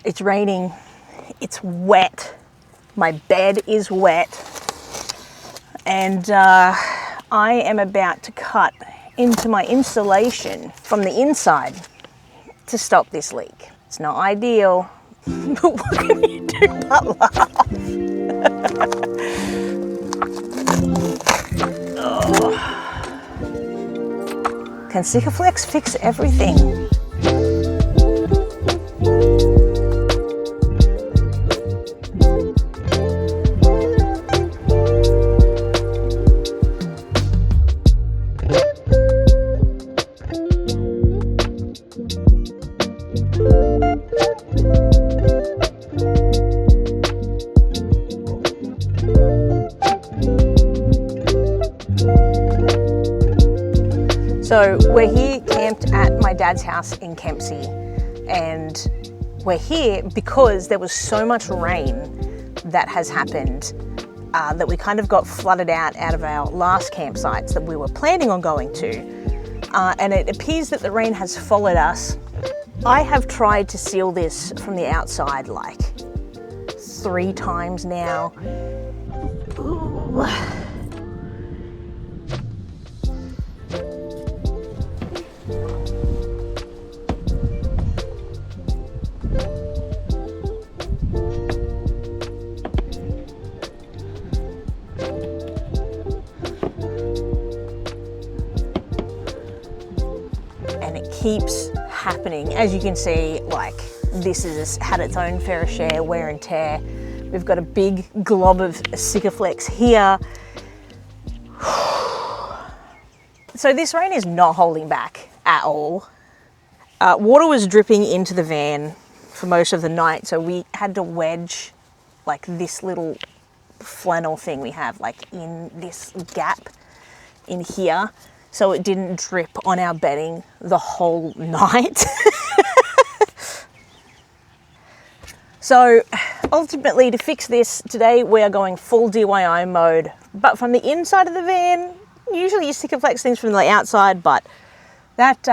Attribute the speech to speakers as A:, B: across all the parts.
A: It's raining, it's wet, my bed is wet, and I am about to cut into my insulation from the inside to stop this leak. It's not ideal, but what can you do but laugh? Oh. Can Sikaflex fix everything? So we're here camped at my dad's house in Kempsey, and we're here because there was so much rain that has happened that we kind of got flooded out of our last campsites that we were planning on going to, and it appears that the rain has followed us. I have tried to seal this from the outside like 3 times now. Ooh. Keeps happening. As you can see, like, this has had its own fair share wear and tear. We've got a big glob of Sikaflex here. So this rain is not holding back at all. Water was dripping into the van for most of the night, so we had to wedge like this little flannel thing we have like in this gap in here, so it didn't drip on our bedding the whole night. So ultimately, to fix this today, we are going full DIY mode, but from the inside of the van. Usually you Sikaflex things from the outside, but that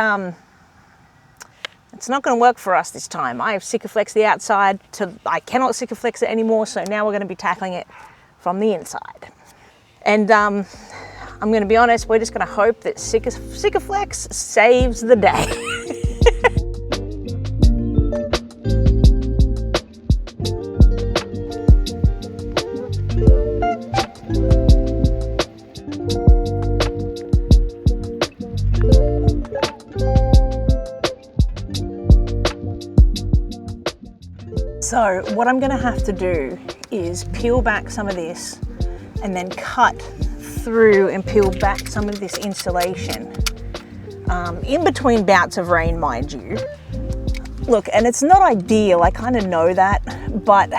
A: it's not going to work for us this time. I have Sikaflex the outside, I cannot Sikaflex it anymore, so now we're going to be tackling it from the inside. And I'm going to be honest, we're just going to hope that Sikaflex saves the day. So what I'm going to have to do is peel back some of this and then cut through and peel back some of this insulation in between bouts of rain, mind you. Look, and it's not ideal, I kind of know that, but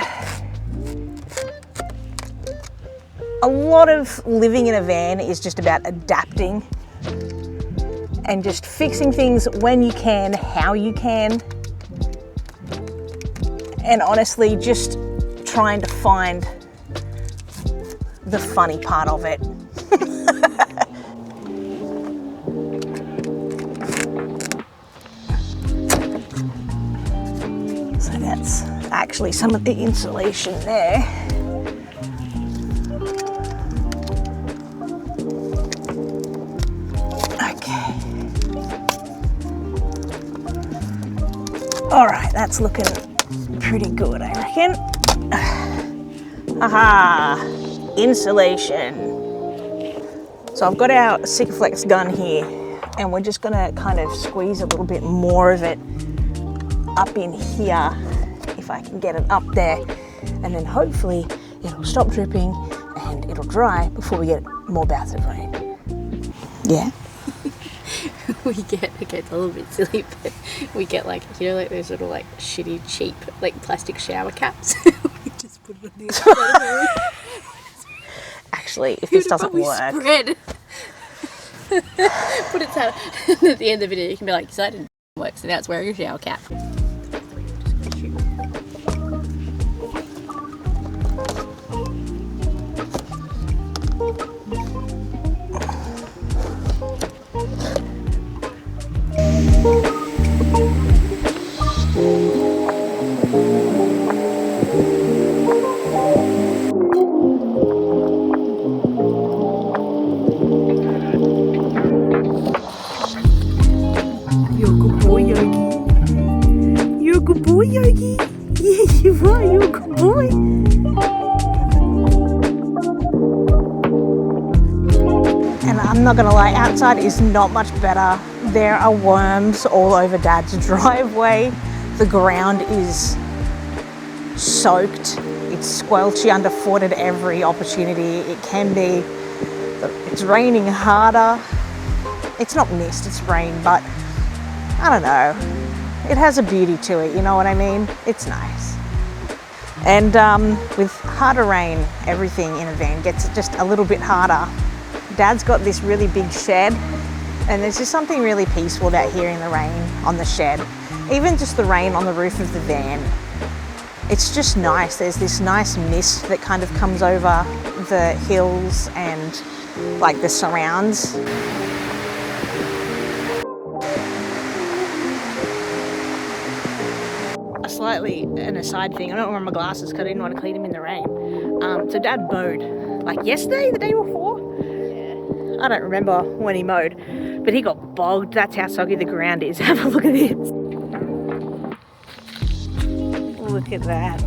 A: a lot of living in a van is just about adapting and just fixing things when you can, how you can, and honestly just trying to find the funny part of it. So that's actually some of the insulation there. Okay. All right, that's looking pretty good, I reckon. Aha, insulation. So I've got our Sikaflex gun here, and we're just gonna kind of squeeze a little bit more of it up in here, if I can get it up there, and then hopefully it'll stop dripping and it'll dry before we get more bouts of rain. Yeah.
B: It gets a little bit silly, but we get like, you know, like those little like shitty cheap like plastic shower caps. We just put it on the inside.
A: Actually, if this doesn't work,
B: spread. Put it out at the end of the video. You can be like, so that didn't work, so now it's wearing a shower cap.
A: Yogi. Yeah, you are. You're a good boy. And I'm not gonna lie, outside is not much better. There are worms all over Dad's driveway. The ground is soaked. It's squelchy underfoot at every opportunity it can be. It's raining harder. It's not mist, it's rain, but I don't know. It has a beauty to it, you know what I mean? It's nice. And with harder rain, everything in a van gets just a little bit harder. Dad's got this really big shed, and there's just something really peaceful about hearing the rain on the shed. Even just the rain on the roof of the van. It's just nice. There's this nice mist that kind of comes over the hills and like the surrounds. Slightly an aside thing, I don't wear my glasses because I didn't want to clean them in the rain. So Dad mowed like yesterday, the day before. Yeah. I don't remember when he mowed, but he got bogged. That's how soggy the ground is. Have a look at this. Look at that.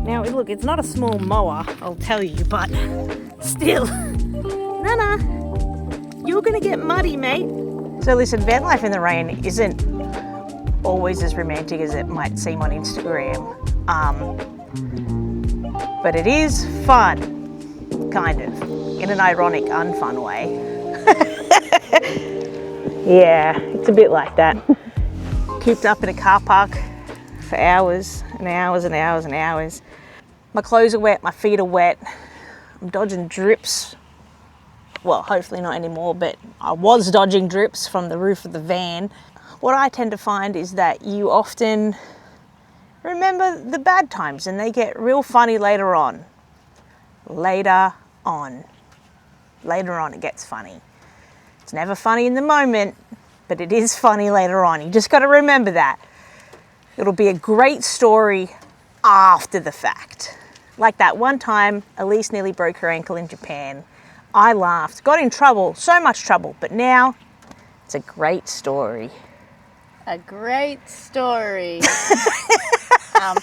A: Now look, it's not a small mower, I'll tell you, but still. Nana, you're gonna get muddy, mate. So listen, van life in the rain isn't always as romantic as it might seem on Instagram, but it is fun, kind of, in an ironic, unfun way. Yeah, it's a bit like that. Cooped up in a car park for hours and hours and hours and hours. My clothes are wet, my feet are wet, I'm dodging drips. Well, hopefully not anymore, but I was dodging drips from the roof of the van. What I tend to find is that you often remember the bad times and they get real funny later on. Later on it gets funny. It's never funny in the moment, but it is funny later on. You just got to remember that. It'll be a great story after the fact. Like that one time Elise nearly broke her ankle in Japan. I laughed, got in trouble, so much trouble, but now it's a great story.
B: A great story. I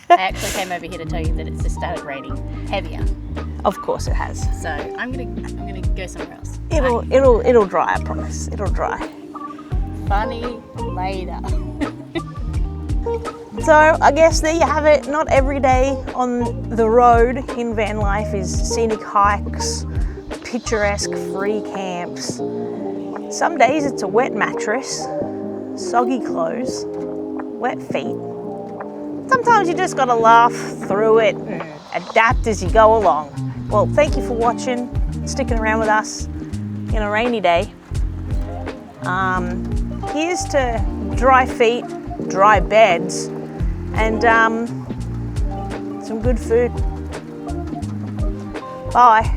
B: actually came over here to tell you that it's just started raining heavier.
A: Of course it has.
B: So I'm gonna go somewhere else.
A: It'll dry, I promise. It'll dry.
B: Funny later.
A: So I guess there you have it. Not every day on the road in van life is scenic hikes, picturesque free camps. Some days it's a wet mattress, soggy clothes, wet feet. Sometimes you just gotta laugh through it and adapt as you go along. Well, thank you for watching, sticking around with us in a rainy day. Here's to dry feet, dry beds, and some good food. Bye.